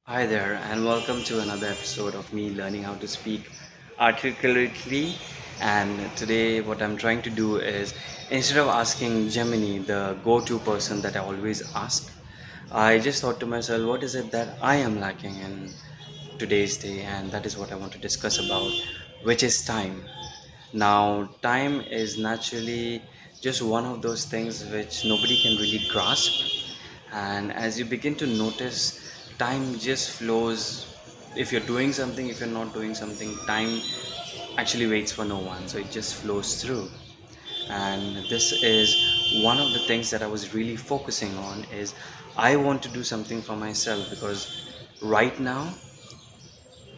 Hi there, and welcome to another episode of me learning how to speak articulately. And today, what I'm trying to do is instead of asking Gemini, the go to person that I always ask, I just thought to myself, what is it that I am lacking in today's day? And that is what I want to discuss about, which is time. Now, time is naturally just one of those things which nobody can really grasp, and as you begin to notice, time just flows. If you're doing something, if you're not doing something, time actually waits for no one, so it just flows through. And this is one of the things that I was really focusing on is I want to do something for myself, because right now,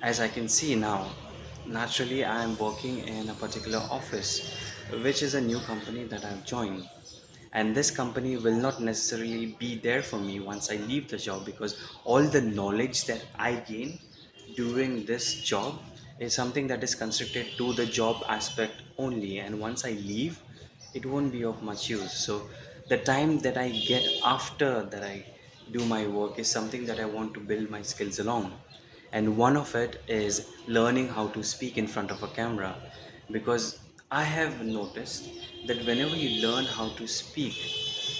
as I can see now, naturally I am working in a particular office, which is a new company that I've joined. And this company will not necessarily be there for me once I leave the job, because all the knowledge that I gain during this job is something that is constricted to the job aspect only. And once I leave, it won't be of much use. So the time that I get after that I do my work is something that I want to build my skills along, and one of it is learning how to speak in front of a camera, because I have noticed that whenever you learn how to speak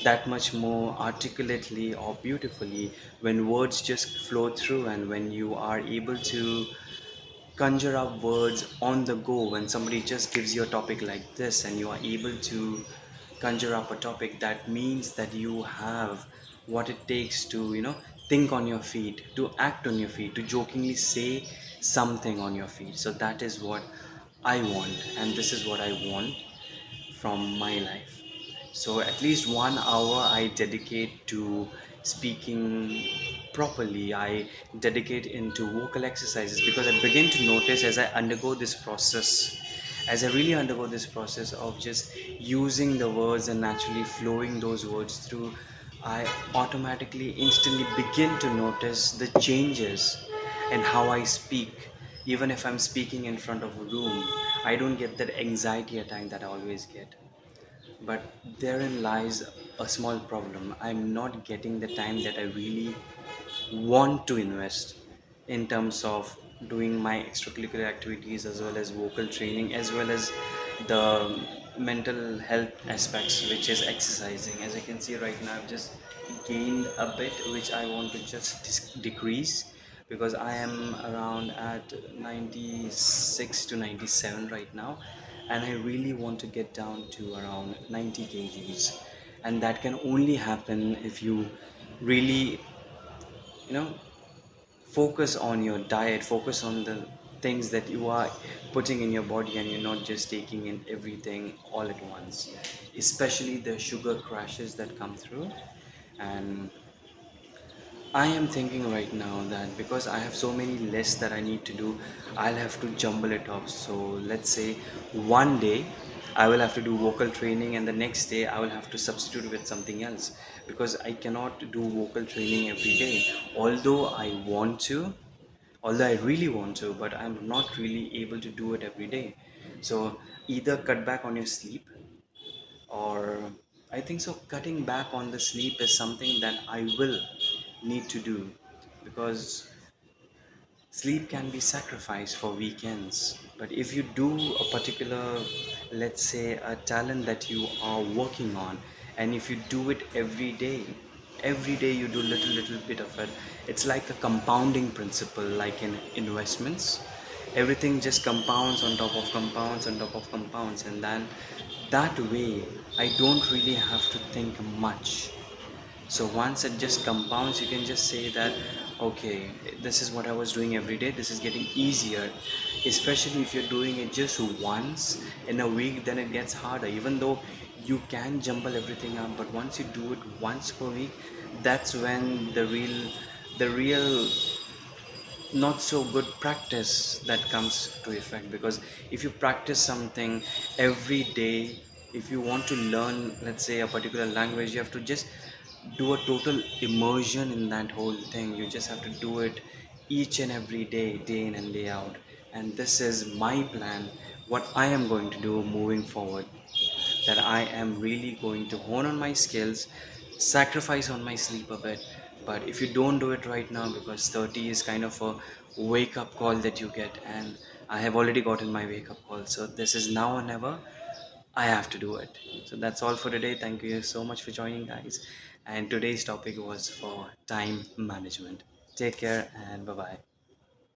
that much more articulately or beautifully, when words just flow through and when you are able to conjure up words on the go, when somebody just gives you a topic like this and you are able to conjure up a topic, that means that you have what it takes to think on your feet, to act on your feet, to jokingly say something on your feet. So that is what I want, and this is what I want from my life. So at least 1 hour I dedicate to speaking properly. I dedicate into vocal exercises, because I begin to notice as I undergo this process, as I really undergo this process of just using the words and naturally flowing those words through, I automatically instantly begin to notice the changes in how I speak. Even if I'm speaking in front of a room, I don't get that anxiety attack that I always get. But therein lies a small problem. I'm not getting the time that I really want to invest in terms of doing my extracurricular activities, as well as vocal training, as well as the mental health aspects, which is exercising. As I can see right now, I've just gained a bit, which I want to just decrease, because I am around at 96 to 97 right now, and I really want to get down to around 90 kgs. And that can only happen if you really, you know, focus on your diet, focus on the things that you are putting in your body, and you're not just taking in everything all at once, especially the sugar crashes that come through. And I am thinking right now that because I have so many lists that I need to do, I'll have to jumble it up. So let's say one day I will have to do vocal training, and the next day I will have to substitute with something else, because I cannot do vocal training every day. Although I want to, although I really want to, but I'm not really able to do it every day. So either cut back on your sleep, or I think so cutting back on the sleep is something that I will need to do, because sleep can be sacrificed for weekends. But if you do a particular, let's say, a talent that you are working on, and if you do it every day you do little bit of it, it's like a compounding principle, like in investments. Everything just compounds on top of compounds on top of compounds, and then that way I don't really have to think much. So once it just compounds, you can just say that, okay, this is what I was doing every day, this is getting easier. Especially if you're doing it just once in a week, then it gets harder, even though you can jumble everything up. But once you do it once per week, that's when the real not so good practice that comes to effect. Because if you practice something every day, if you want to learn, let's say, a particular language, you have to just do a total immersion in that whole thing. You just have to do it each and every day, day in and day out. And this is my plan, what I am going to do moving forward, that I am really going to hone on my skills, sacrifice on my sleep a bit, But if you don't do it right now, because 30 is kind of a wake up call that you get, and I have already gotten my wake up call, so this is now or never. I have to do it. So that's all for today. Thank you so much for joining, guys. And today's topic was for time management. Take care and bye bye.